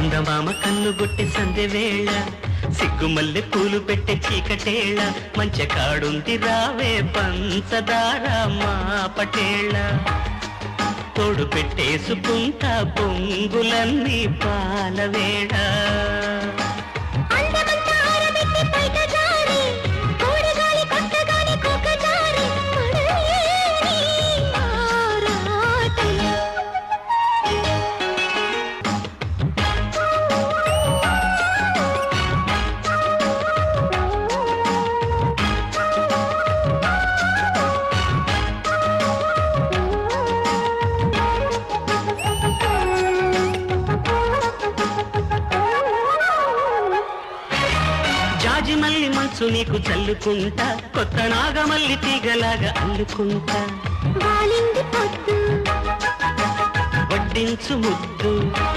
చందమామ కన్నుగొట్టి సందె వేళ సిగ్గుమల్లె పూలు పెట్టే చీకటేళ మంచె కాడుంది రావే పంచదార మా పటేళ తోడు పెట్టేసుకుంటా పొంగులన్నీ పాలవేళ జాజిమల్లి మనసు నీకు చల్లుకుంటా కొత్త నాగమల్లి తీగలాగా అల్లుకుంటా వడ్డించు ముద్దు